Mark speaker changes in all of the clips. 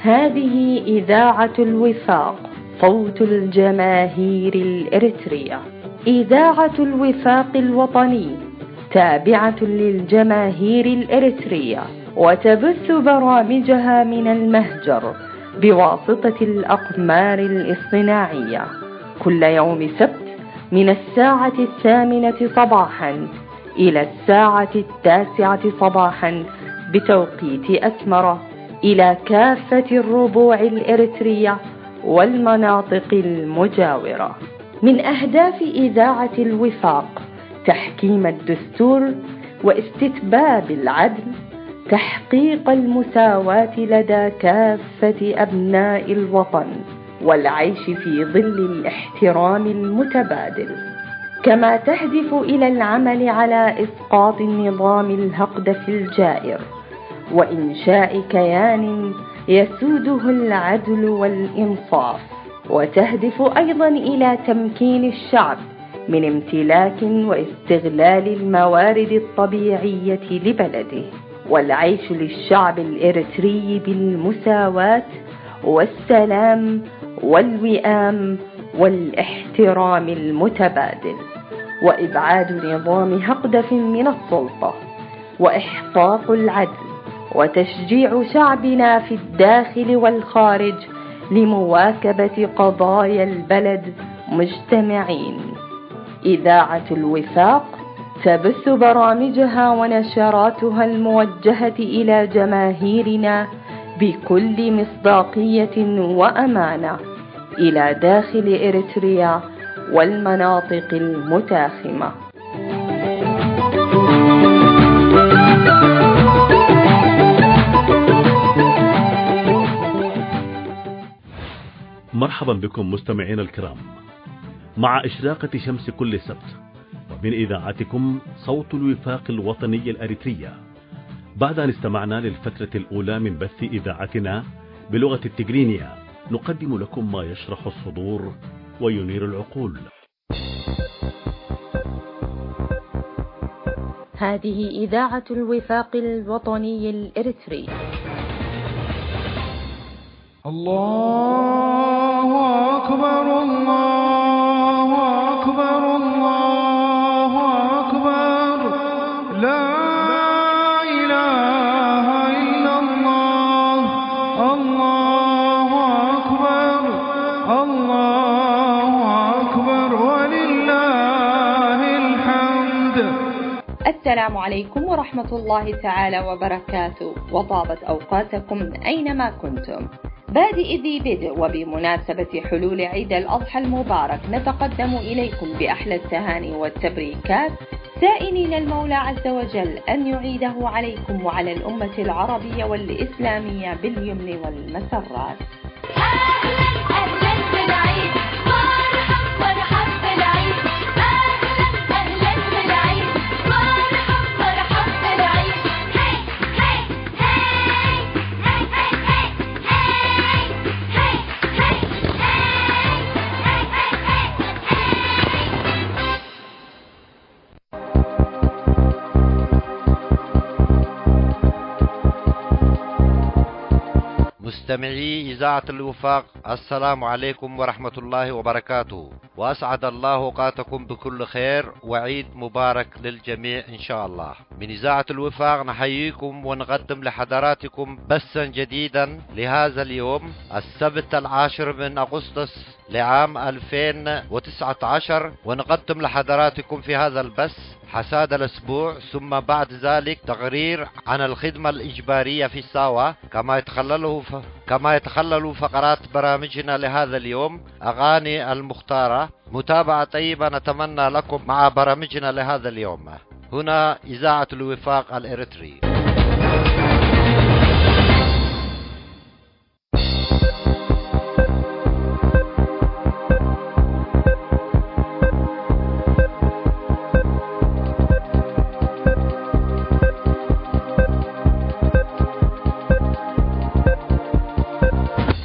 Speaker 1: هذه إذاعة الوفاق، صوت الجماهير الإريترية. إذاعة الوفاق الوطني تابعة للجماهير الإريترية، وتبث برامجها من المهجر بواسطة الأقمار الاصطناعية كل يوم سبت من 8:00 صباحا إلى 9:00 صباحا بتوقيت أسمرة، إلى كافة الربوع الإريترية والمناطق المجاورة. من أهداف إذاعة الوفاق تحكيم الدستور واستتباب العدل، تحقيق المساواة لدى كافة أبناء الوطن، والعيش في ظل الاحترام المتبادل، كما تهدف إلى العمل على إسقاط النظام الهقدف الجائر وإنشاء كيان يسوده العدل والإنصاف، وتهدف أيضا إلى تمكين الشعب من امتلاك واستغلال الموارد الطبيعية لبلده، والعيش للشعب الإريتري بالمساواة والسلام والوئام والاحترام المتبادل، وإبعاد نظام هقدف من السلطة، وإحقاق العدل، وتشجيع شعبنا في الداخل والخارج لمواكبة قضايا البلد مجتمعين. إذاعة الوفاق تبث برامجها ونشراتها الموجهة إلى جماهيرنا بكل مصداقية وأمانة إلى داخل إريتريا والمناطق المتاخمة.
Speaker 2: مرحبا بكم مستمعين الكرام مع إشراقة شمس كل سبت من إذاعتكم صوت الوفاق الوطني الأريترية. بعد أن استمعنا للفترة الأولى من بث إذاعتنا بلغة التجرينية، نقدم لكم ما يشرح الصدور وينير العقول.
Speaker 1: هذه إذاعة الوفاق الوطني الإريتري.
Speaker 3: الله أكبر الله أكبر الله أكبر، لا إله إلا الله، الله أكبر الله أكبر ولله الحمد.
Speaker 1: السلام عليكم ورحمة الله تعالى وبركاته، وطابت أوقاتكم أينما كنتم. بادئ ذي بدء، وبمناسبة حلول عيد الأضحى المبارك نتقدم إليكم بأحلى التهاني والتبريكات، سائلين المولى عز وجل أن يعيده عليكم وعلى الأمة العربية والإسلامية باليمن والمسرات.
Speaker 4: مستمعي إذاعة الوفاق، السلام عليكم ورحمة الله وبركاته، وأسعد الله أوقاتكم بكل خير، وعيد مبارك للجميع إن شاء الله. من إذاعة الوفاق نحييكم ونقدم لحضراتكم بثا جديدا لهذا اليوم السبت 10 من أغسطس لعام 2019، ونقدم لحضراتكم في هذا البث حساد الأسبوع، ثم بعد ذلك تقرير عن الخدمة الإجبارية في ساوا، كما يتخلل فقرات برامجنا لهذا اليوم، أغاني المختارة. متابعة طيبة نتمنى لكم مع برامجنا لهذا اليوم. هنا إذاعة الوفاق الإريتري.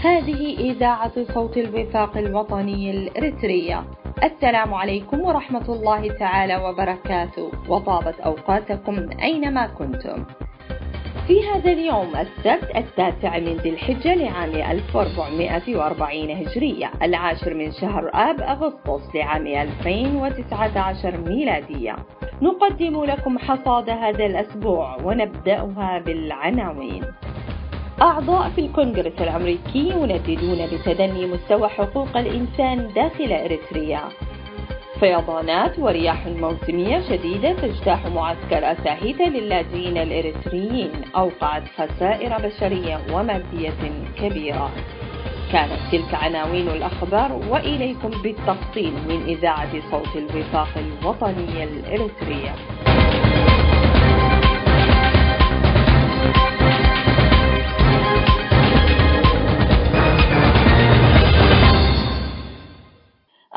Speaker 1: هذه إذاعة صوت الوفاق الوطني الإريترية. السلام عليكم ورحمة الله تعالى وبركاته، وطابت أوقاتكم أينما كنتم. في هذا اليوم السبت 9 من ذي الحجة لعام 1440 هجرية، 10 من شهر آب أغسطس لعام 2019 ميلادية، نقدم لكم حصاد هذا الأسبوع ونبدأها بالعناوين. أعضاء في الكونغرس الأمريكي ينددون بتدني مستوى حقوق الإنسان داخل إريتريا. فيضانات ورياح موسمية شديدة تجتاح معسكر أساهيتا للاجئين الإريتريين، أوقعت خسائر بشرية ومادية كبيرة. كانت تلك عناوين الأخبار، وإليكم بالتفصيل من إذاعة صوت الوفاق الوطني الإريترية.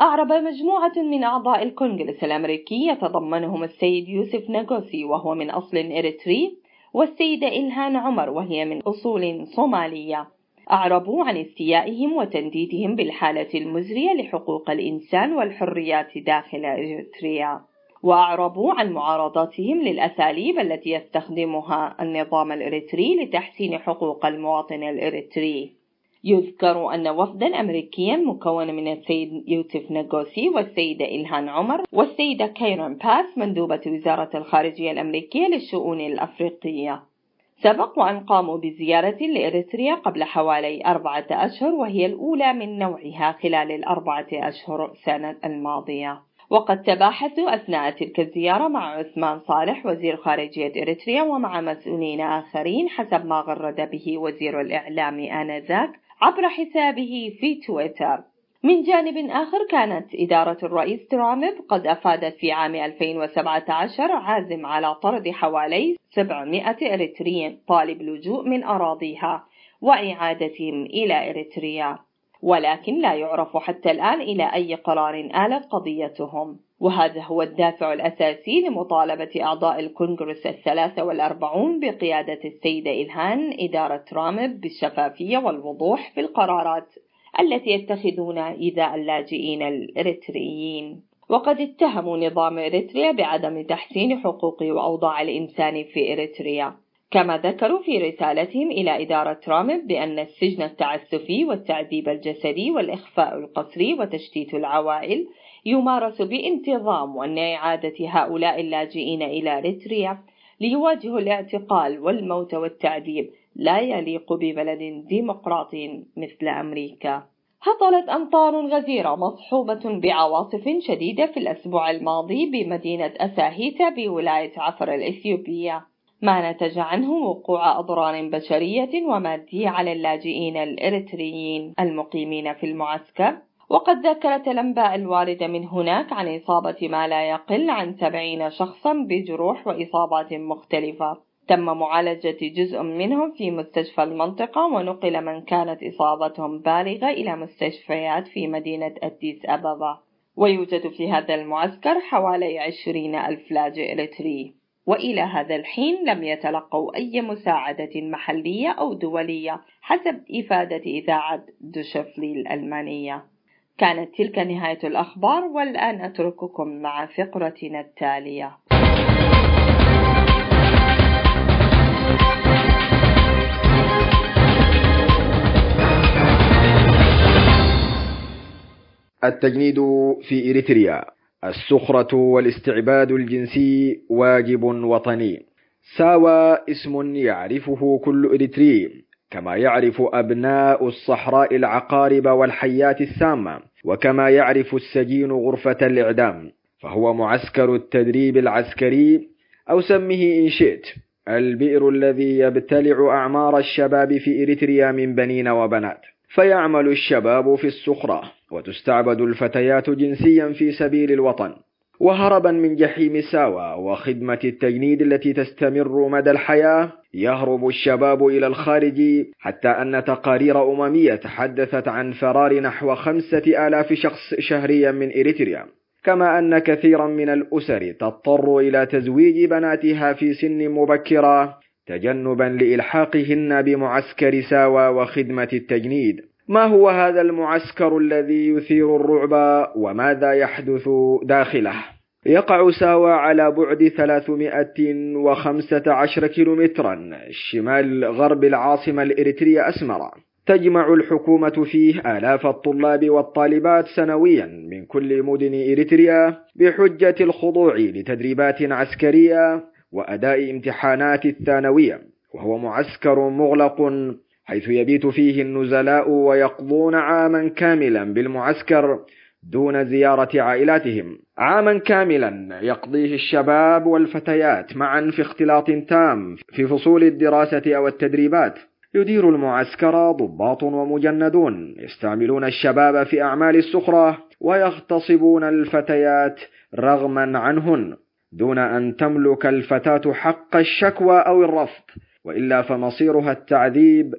Speaker 1: أعرب مجموعة من أعضاء الكونغرس الأمريكي يتضمنهم السيد يوسف ناغوسي وهو من أصل إريتري، والسيدة إلهان عمر وهي من أصول صومالية، أعربوا عن استيائهم وتنديدهم بالحالة المزرية لحقوق الإنسان والحريات داخل إريتريا، وأعربوا عن معارضتهم للأساليب التي يستخدمها النظام الإريتري لتحسين حقوق المواطن الإريتري. يذكر أن وفدا أمريكيا مكون من السيد يوسف ناغوسي والسيدة إلهان عمر والسيدة كايرين باس مندوبة وزارة الخارجية الأمريكية للشؤون الأفريقية سبق وأن قاموا بزيارة لإريتريا قبل حوالي 4 أشهر، وهي الأولى من نوعها خلال 4 أشهر سنة الماضية. وقد تباحثوا أثناء تلك الزيارة مع عثمان صالح وزير خارجية إريتريا ومع مسؤولين آخرين حسب ما غرد به وزير الإعلام آنذاك عبر حسابه في تويتر. من جانب آخر، كانت إدارة الرئيس ترامب قد أفادت في عام 2017 عازم على طرد حوالي 700 إريتريين طالب اللجوء من أراضيها وإعادتهم إلى إريتريا، ولكن لا يعرف حتى الآن إلى أي قرار آلت قضيتهم. وهذا هو الدافع الأساسي لمطالبة أعضاء الكونغرس 43 بقيادة السيدة إلهان إدارة ترامب بالشفافية والوضوح في القرارات التي يتخذون إزاء اللاجئين الإريتريين. وقد اتهموا نظام إريتريا بعدم تحسين حقوق وأوضاع الإنسان في إريتريا، كما ذكروا في رسالتهم إلى إدارة ترامب بأن السجن التعسفي والتعذيب الجسدي والإخفاء القسري وتشتيت العوائل يمارس بانتظام، وأن إعادة هؤلاء اللاجئين إلى إريتريا ليواجهوا الاعتقال والموت والتعذيب لا يليق ببلد ديمقراطي مثل أمريكا. هطلت أمطار غزيرة مصحوبة بعواصف شديدة في الأسبوع الماضي بمدينة أساهيتا بولاية عفر الإثيوبية، ما نتج عنه وقوع أضرار بشرية ومادية على اللاجئين الإريتريين المقيمين في المعسكر. وقد ذكرت الأنباء الواردة من هناك عن إصابة ما لا يقل عن 70 شخصا بجروح وإصابات مختلفة، تم معالجة جزء منهم في مستشفى المنطقة، ونقل من كانت إصابتهم بالغة إلى مستشفيات في مدينة أديس أبابا. ويوجد في هذا المعسكر حوالي 20,000 لاجئ إريتري، وإلى هذا الحين لم يتلقوا أي مساعدة محلية أو دولية حسب إفادة إذاعة دوشفلي الألمانية. كانت تلك نهاية الأخبار، والآن أترككم مع فقرتنا التالية.
Speaker 5: التجنيد في إريتريا، السخرة والاستعباد الجنسي واجب وطني. ساوى اسم يعرفه كل إريتري، كما يعرف أبناء الصحراء العقارب والحيات السامة، وكما يعرف السجين غرفة الإعدام، فهو معسكر التدريب العسكري، أو سمه إن شئت البئر الذي يبتلع أعمار الشباب في إريتريا من بنين وبنات. فيعمل الشباب في السخرة، وتستعبد الفتيات جنسيا في سبيل الوطن. وهربا من جحيم ساوى وخدمة التجنيد التي تستمر مدى الحياة، يهرب الشباب إلى الخارج، حتى أن تقارير أممية تحدثت عن فرار نحو 5,000 شخص شهريا من إريتريا. كما أن كثيرا من الأسر تضطر إلى تزويج بناتها في سن مبكرة تجنبا لإلحاقهن بمعسكر ساوى وخدمة التجنيد. ما هو هذا المعسكر الذي يثير الرعب، وماذا يحدث داخله؟ يقع ساوى على بعد 315 كيلومترا شمال غرب العاصمة الإريترية أسمرة. تجمع الحكومة فيه آلاف الطلاب والطالبات سنويا من كل مدن إريتريا بحجة الخضوع لتدريبات عسكرية وأداء امتحانات الثانوية، وهو معسكر مغلق حيث يبيت فيه النزلاء ويقضون عاما كاملا بالمعسكر دون زيارة عائلاتهم، عاما كاملا يقضيه الشباب والفتيات معا في اختلاط تام في فصول الدراسة أو التدريبات. يدير المعسكر ضباط ومجندون يستعملون الشباب في أعمال السخرة ويغتصبون الفتيات رغما عنهن دون أن تملك الفتاة حق الشكوى أو الرفض، وإلا فمصيرها التعذيب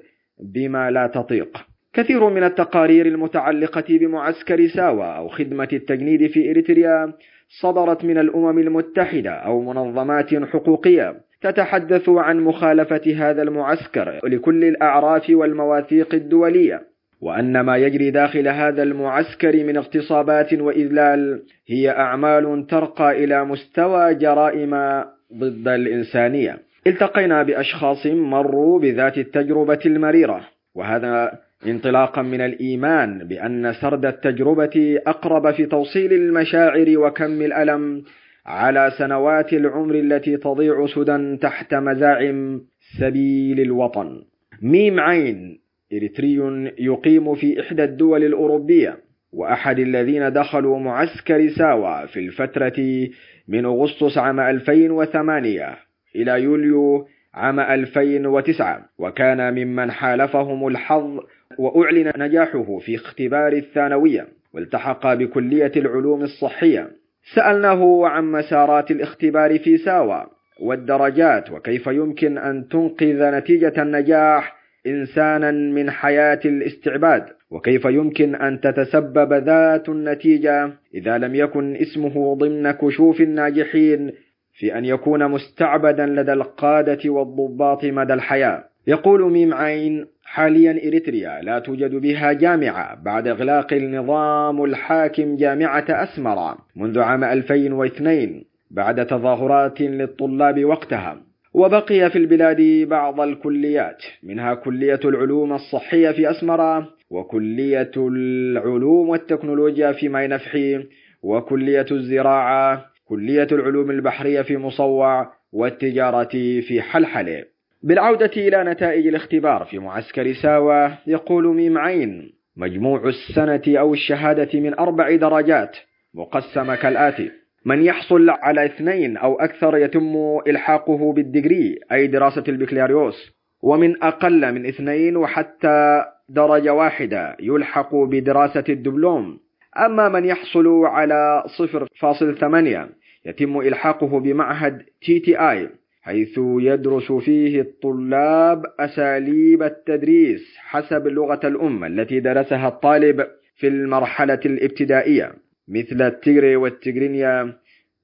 Speaker 5: بما لا تطيق. كثير من التقارير المتعلقة بمعسكر ساوى أو خدمة التجنيد في إريتريا صدرت من الأمم المتحدة أو منظمات حقوقية تتحدث عن مخالفة هذا المعسكر لكل الأعراف والمواثيق الدولية، وأن ما يجري داخل هذا المعسكر من اغتصابات وإذلال هي أعمال ترقى إلى مستوى جرائم ضد الإنسانية. التقينا بأشخاص مروا بذات التجربة المريرة، وهذا انطلاقا من الإيمان بأن سرد التجربة أقرب في توصيل المشاعر وكم الألم على سنوات العمر التي تضيع سدى تحت مزاعم سبيل الوطن. ميم عين إريتري يقيم في إحدى الدول الأوروبية، وأحد الذين دخلوا معسكر ساوى في الفترة من أغسطس عام 2008 إلى يوليو عام 2009، وكان ممن حالفهم الحظ وأعلن نجاحه في اختبار الثانوية والتحق بكلية العلوم الصحية. سألناه عن مسارات الاختبار في ساوى والدرجات، وكيف يمكن أن تنقذ نتيجة النجاح إنسانا من حياة الاستعباد، وكيف يمكن أن تتسبب ذات النتيجة إذا لم يكن اسمه ضمن كشوف الناجحين في أن يكون مستعبدا لدى القادة والضباط مدى الحياة. يقول ميم عين: حاليا إريتريا لا توجد بها جامعة بعد إغلاق النظام الحاكم جامعة أسمرة منذ عام 2002 بعد تظاهرات للطلاب وقتها، وبقي في البلاد بعض الكليات منها كلية العلوم الصحية في أسمرة، وكلية العلوم والتكنولوجيا في ماينفحي، وكلية الزراعة، كلية العلوم البحرية في مصوع، والتجارة في حلحلة. بالعودة إلى نتائج الاختبار في معسكر ساوى، يقول ميم عين: مجموع السنة أو الشهادة من 4 درجات مقسمة كالآتي: من يحصل على 2 أو أكثر يتم إلحاقه بالديجري أي دراسة البكالوريوس، ومن أقل من 2 وحتى درجة 1 يلحق بدراسة الدبلوم. أما من يحصل على 0.8 يتم إلحاقه بمعهد TTI حيث يدرس فيه الطلاب أساليب التدريس حسب اللغة الأم التي درسها الطالب في المرحلة الابتدائية مثل التيغري والتيغرينيا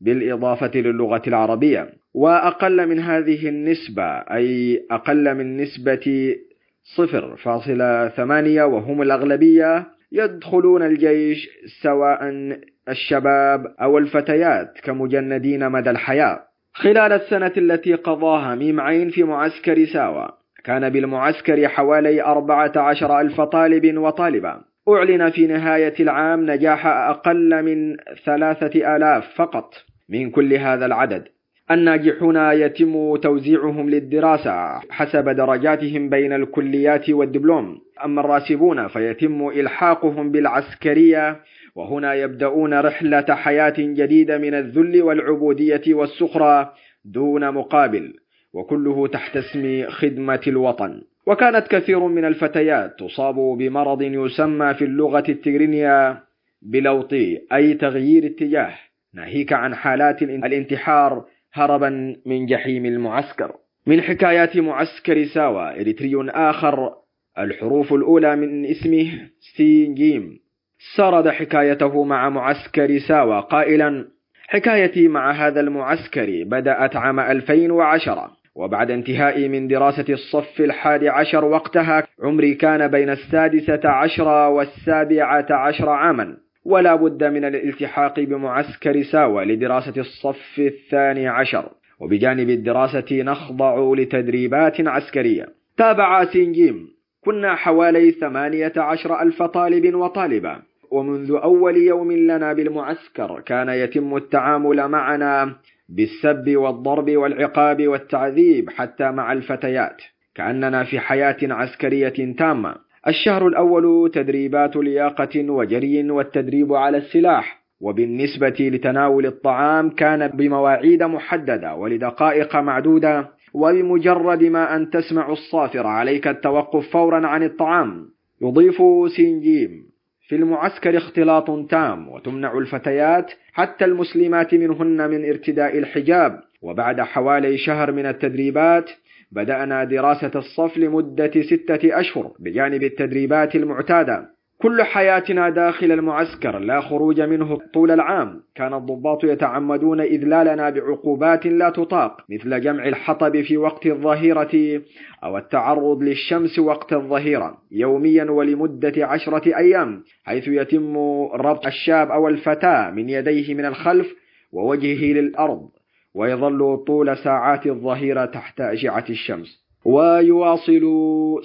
Speaker 5: بالإضافة للغة العربية. وأقل من هذه النسبة أي أقل من نسبة 0.8 وهم الأغلبية يدخلون الجيش، سواء الشباب أو الفتيات كمجندين مدى الحياة. خلال السنة التي قضاها ميم عين في معسكر ساوى كان بالمعسكر حوالي 14,000 طالب وطالبة. أعلن في نهاية العام نجاح أقل من 3,000 فقط من كل هذا العدد. الناجحون يتم توزيعهم للدراسة حسب درجاتهم بين الكليات والدبلوم، أما الراسبون فيتم إلحاقهم بالعسكرية، وهنا يبدأون رحلة حياة جديدة من الذل والعبودية والسخرة دون مقابل، وكله تحت اسم خدمة الوطن. وكانت كثير من الفتيات تصاب بمرض يسمى في اللغة التيغرينية بلوطي أي تغيير اتجاه، ناهيك عن حالات الانتحار هربا من جحيم المعسكر. من حكايات معسكر ساوى إريتري آخر الحروف الأولى من اسمه سين جيم سرد حكايته مع معسكر ساوى قائلا: حكايتي مع هذا المعسكر بدأت عام 2010، وبعد انتهائي من دراسة الصف 11 وقتها عمري كان بين 16 و17 عاما، ولا بد من الالتحاق بمعسكر ساوى لدراسة الصف 12، وبجانب الدراسة نخضع لتدريبات عسكرية. تابع سينجيم: كنا حوالي 18,000 طالب وطالبة، ومنذ أول يوم لنا بالمعسكر كان يتم التعامل معنا بالسب والضرب والعقاب والتعذيب، حتى مع الفتيات، كأننا في حياة عسكرية تامة. الشهر الأول تدريبات لياقة وجري والتدريب على السلاح، وبالنسبة لتناول الطعام كان بمواعيد محددة ولدقائق معدودة، وبمجرد ما أن تسمع الصافرة عليك التوقف فورا عن الطعام. يضيف سينجيم: في المعسكر اختلاط تام، وتمنع الفتيات حتى المسلمات منهن من ارتداء الحجاب. وبعد حوالي شهر من التدريبات بدأنا دراسة الصف لمدة 6 أشهر بجانب التدريبات المعتادة. كل حياتنا داخل المعسكر لا خروج منه طول العام. كان الضباط يتعمدون إذلالنا بعقوبات لا تطاق، مثل جمع الحطب في وقت الظهيرة أو التعرض للشمس وقت الظهيرة يوميا ولمدة 10 أيام، حيث يتم ربط الشاب أو الفتاة من يديه من الخلف ووجهه للأرض، ويظل طول ساعات الظهيرة تحت أشعة الشمس. ويواصل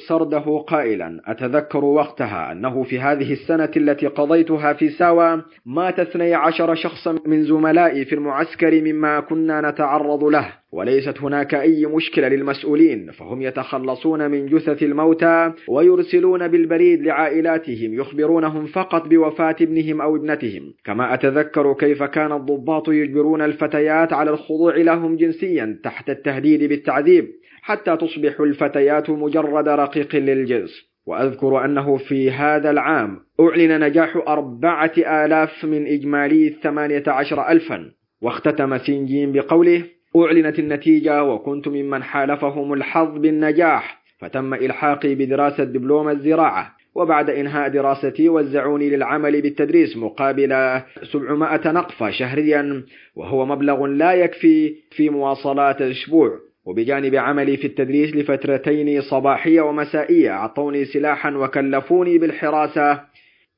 Speaker 5: سرده قائلا: أتذكر وقتها أنه في هذه السنة التي قضيتها في ساوى مات 12 شخصا من زملائي في المعسكر مما كنا نتعرض له، وليست هناك أي مشكلة للمسؤولين، فهم يتخلصون من جثث الموتى ويرسلون بالبريد لعائلاتهم يخبرونهم فقط بوفاة ابنهم أو ابنتهم. كما أتذكر كيف كان الضباط يجبرون الفتيات على الخضوع لهم جنسيا تحت التهديد بالتعذيب حتى تصبح الفتيات مجرد رقيق للجنس. وأذكر أنه في هذا العام أعلن نجاح 4,000 من إجمالي 18,000. واختتم سينجين بقوله: أعلنت النتيجة وكنت ممن حالفهم الحظ بالنجاح، فتم إلحاقي بدراسة دبلوم الزراعة، وبعد إنهاء دراستي وزعوني للعمل بالتدريس مقابل 700 نقفة شهريا، وهو مبلغ لا يكفي في مواصلات الأسبوع. وبجانب عملي في التدريس لفترتين صباحية ومسائية أعطوني سلاحا وكلفوني بالحراسة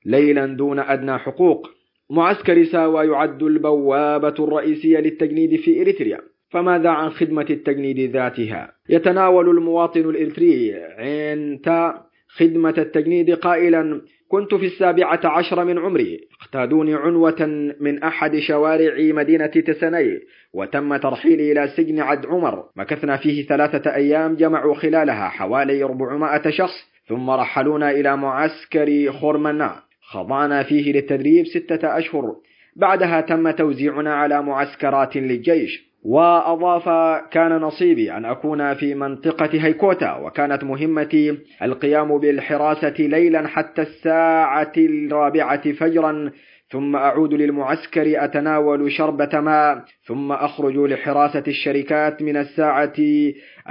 Speaker 5: ليلا دون أدنى حقوق. معسكر ساوى يعد البوابة الرئيسية للتجنيد في إريتريا، فماذا عن خدمة التجنيد ذاتها؟ يتناول المواطن الإريتري عند خدمة التجنيد قائلا: كنت في 17 من عمري، اقتادوني عنوة من أحد شوارع مدينة تسني، وتم ترحيلي إلى سجن عد عمر، مكثنا فيه 3 أيام جمعوا خلالها حوالي 400 شخص، ثم رحلونا إلى معسكر خورمنا خضعنا فيه للتدريب 6 أشهر. بعدها تم توزيعنا على معسكرات للجيش. وأضاف: كان نصيبي أن أكون في منطقة هيكوتا، وكانت مهمتي القيام بالحراسة ليلا حتى الساعة 4 فجرا، ثم أعود للمعسكر أتناول شربة ماء، ثم أخرج لحراسة الشركات من الساعة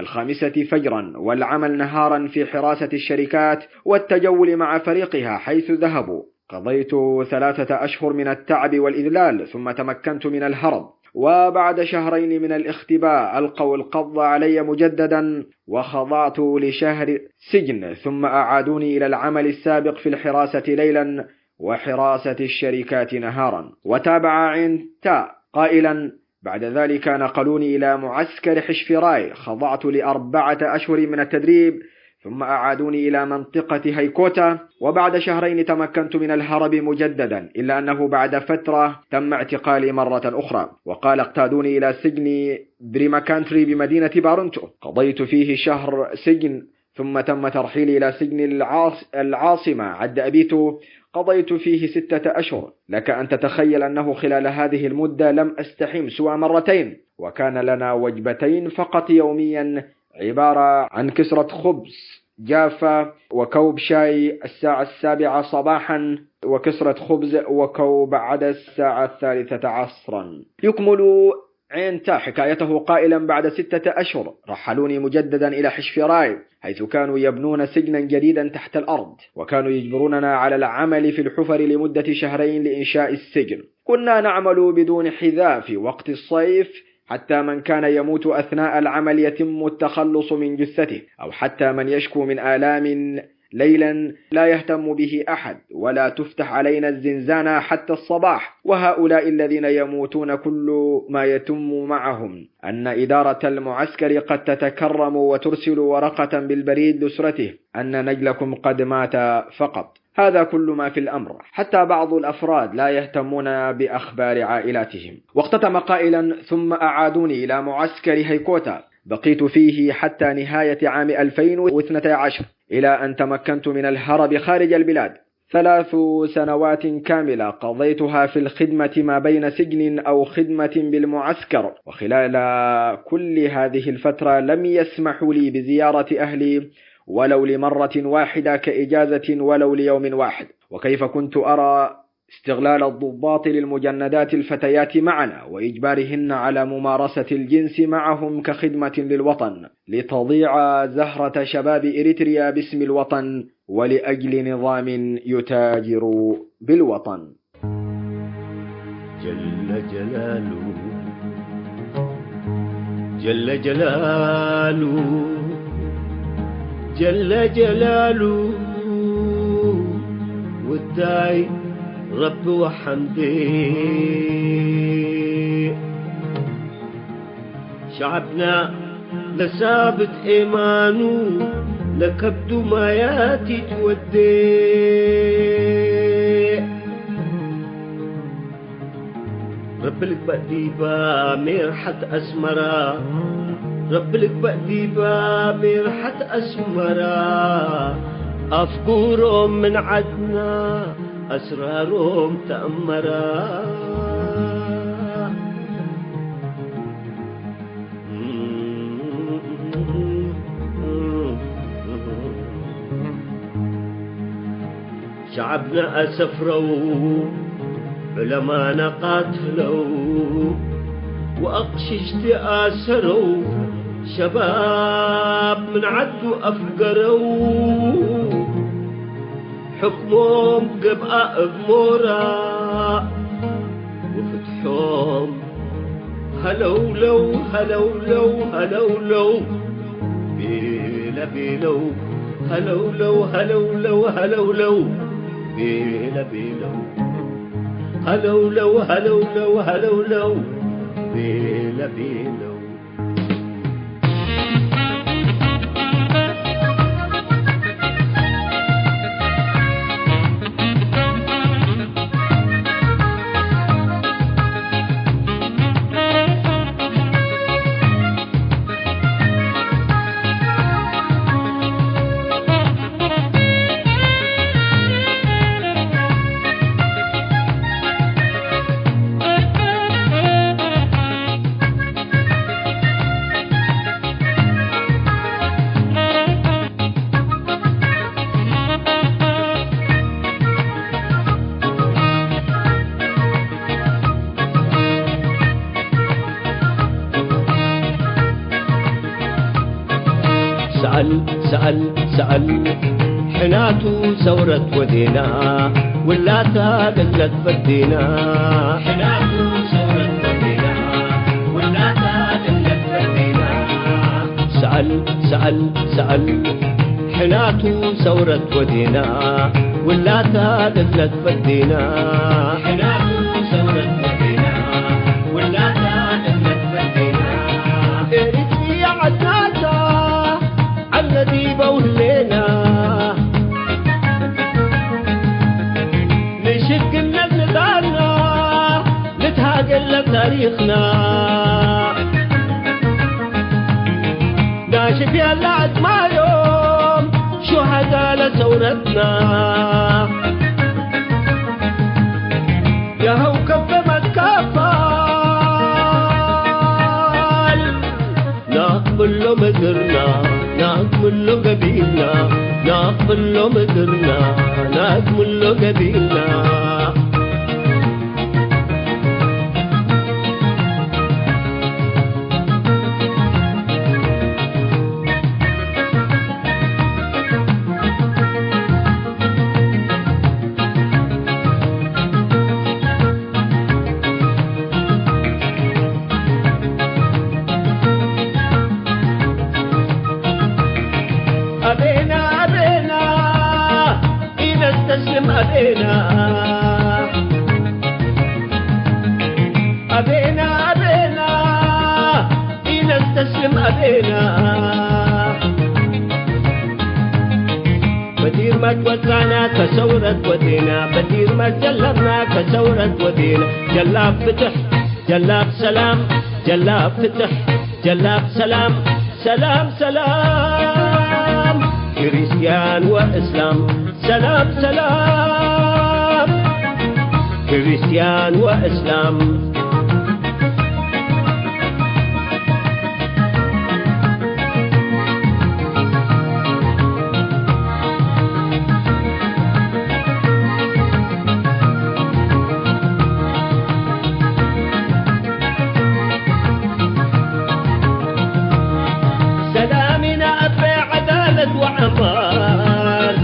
Speaker 5: 5 فجرا، والعمل نهارا في حراسة الشركات والتجول مع فريقها حيث ذهبوا. قضيت 3 أشهر من التعب والإذلال، ثم تمكنت من الهرب، وبعد 2 شهرين من الاختباء ألقوا القبض علي مجددا وخضعت لشهر سجن، ثم أعادوني إلى العمل السابق في الحراسة ليلا وحراسة الشركات نهارا. وتابع عينتا قائلا: بعد ذلك نقلوني إلى معسكر حشفراي، خضعت ل4 أشهر من التدريب، ثم أعادوني إلى منطقة هيكوتا، وبعد 2 شهرين تمكنت من الهرب مجددا، إلا أنه بعد فترة تم اعتقالي مرة أخرى. وقال: اقتادوني إلى سجن بريماكانتري بمدينة بارونتو، قضيت فيه 1 شهر سجن، ثم تم ترحيلي إلى سجن العاصمة عد أبيتو، قضيت فيه 6 أشهر. لك أن تتخيل أنه خلال هذه المدة لم أستحم سوى 2 مرتين، وكان لنا وجبتين فقط يوميا، عبارة عن كسرة خبز جافة وكوب شاي الساعة 7 صباحا، وكسرة خبز وكوب عدس الساعة 3 عصرا. يكمل عينتا حكايته قائلا: بعد 6 أشهر رحلوني مجددا إلى حشفراي، حيث كانوا يبنون سجنا جديدا تحت الأرض، وكانوا يجبروننا على العمل في الحفر لمدة 2 شهرين لإنشاء السجن. كنا نعمل بدون حذاء في وقت الصيف، حتى من كان يموت أثناء العمل يتم التخلص من جثته، أو حتى من يشكو من آلام ليلا لا يهتم به أحد، ولا تفتح علينا الزنزانة حتى الصباح. وهؤلاء الذين يموتون كل ما يتم معهم أن إدارة المعسكر قد تتكرم وترسل ورقة بالبريد لأسرته أن نجلكم قد مات فقط. هذا كل ما في الأمر. حتى بعض الأفراد لا يهتمون بأخبار عائلاتهم. واختتم قائلا: ثم أعادوني إلى معسكر هيكوتا، بقيت فيه حتى نهاية عام 2012 إلى أن تمكنت من الهرب خارج البلاد. 3 سنوات كاملة قضيتها في الخدمة ما بين سجن أو خدمة بالمعسكر، وخلال كل هذه الفترة لم يسمحوا لي بزيارة أهلي ولو لمرة واحدة كإجازة ولو ليوم واحد. وكيف كنت أرى استغلال الضباط للمجندات الفتيات معنا وإجبارهن على ممارسة الجنس معهم كخدمة للوطن، لتضيع زهرة شباب إريتريا باسم الوطن ولأجل نظام يتاجر بالوطن.
Speaker 6: جل جلاله جل جلاله جل جلاله والداعي رب وحمدي. شعبنا لثابت إيمانه لكبد ما ياتي تودي. رب لك بقدي بامير حتى أسمرا، رب لك بقدي بامير حتى أسمرا. أفكورهم من عدنا أسرارهم تأمرا. شعبنا أسفروا علمانا قاتلوا وأقششت آسروا. شباب من عدوا أفقروا حكمهم قبقى بمورا وفتحهم هلولو هلولو هلولو بيلا بيلو هلولو هلولو هلولو بيلا بيلو هلولو هلولو هلولو بيلا بيلو. سأل حناتو ثورة ودينا ولا تقلت فدينا. حناتو ثورة ودينا ولا تقلت فدينا. سأل حناتو ثورة ودينا ولا تقلت فدينا. حناتو ثورة ودينا ولا تقلت فدينا. إريتريا عدناتا الذي بولينا نشق نزلنا نتهاجل تاريخنا. ناشف يلا عزما يوم شهداء لثورتنا. يا هو كف ما تكفل نقبل له مدرنا نقبل له قبيلنا نقبل له مدرنا نقبل له قبيلنا. أبينا نستسلم أبينا أبينا أبينا نستسلم أبينا بدير ما توزعنا كثورة ودينا بدير ما جلبنا كثورة ودينا جلاب فتح جلاب سلام جلاب فتح جلاب سلام سلام سلام كريستيان وإسلام سلام سلام كريستيان وإسلام وعمار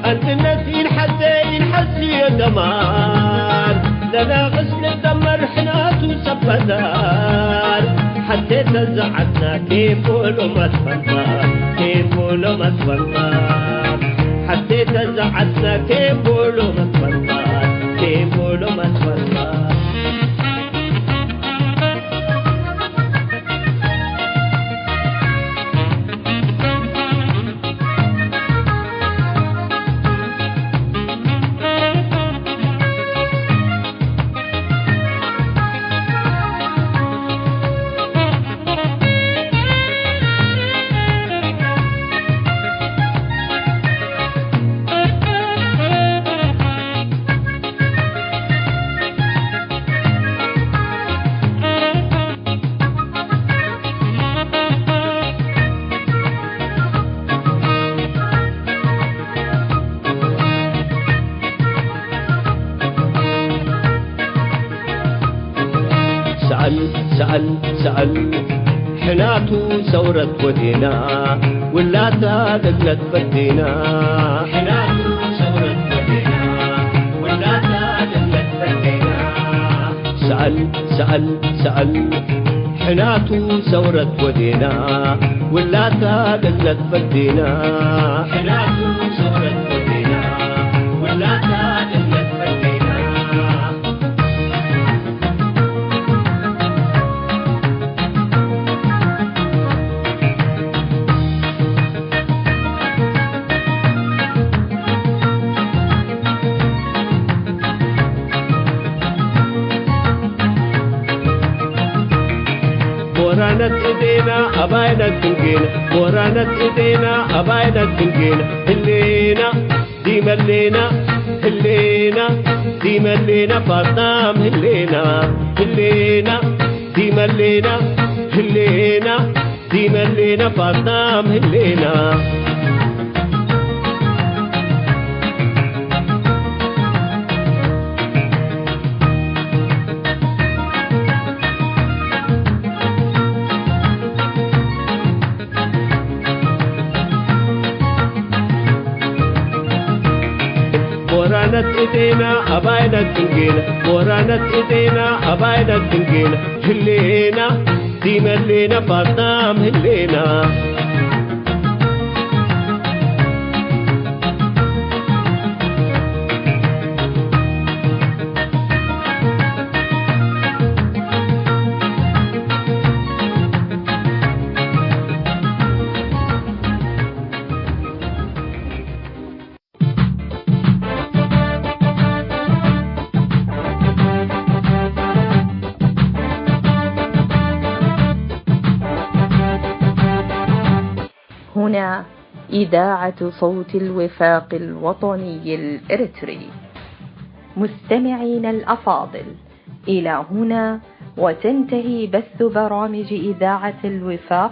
Speaker 6: أنت النسين حسين حسي دمار لنا غسل دمر حنات وسبدار حتى تزعتنا كيف ولو ما تفنطار كيف ولو ما تفنطار حتى تزعتنا كيف ولو ما تفنطار كيف ولو ما تفنطار سأل حناتو ثورة ودينا ولا تدقلت بدينا حناتو ثورة ودينا ولا تدقلت بدينا سأل حناتو ثورة ودينا ولا تدقلت بدينا حناتو ثورة ودينا ولا تدقلت بدينا ورانت ايدينا اباينا تنجينا ورانت ايدينا اباينا تنجينا هلينا دي ملينا هلينا دي ملينا فاطام هلينا هلينا دي ملينا هلينا دي ملينا فاطام هلينا ورانت ايدينا اباينا تنجينا ورانت ايدينا اباينا تنجينا هلينا دي ملينا فاطام هلينا
Speaker 1: هنا إذاعة صوت الوفاق الوطني الإريتري. مستمعين الأفاضل، إلى هنا وتنتهي بث برامج إذاعة الوفاق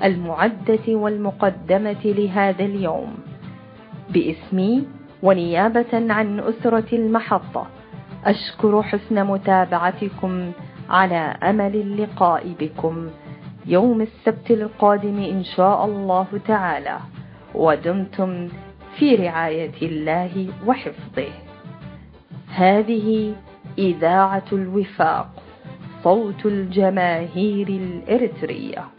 Speaker 1: المعدة والمقدمة لهذا اليوم. باسمي ونيابة عن أسرة المحطة أشكر حسن متابعتكم، على أمل اللقاء بكم يوم السبت القادم إن شاء الله تعالى، ودمتم في رعاية الله وحفظه. هذه إذاعة الوفاق، صوت الجماهير الإريترية.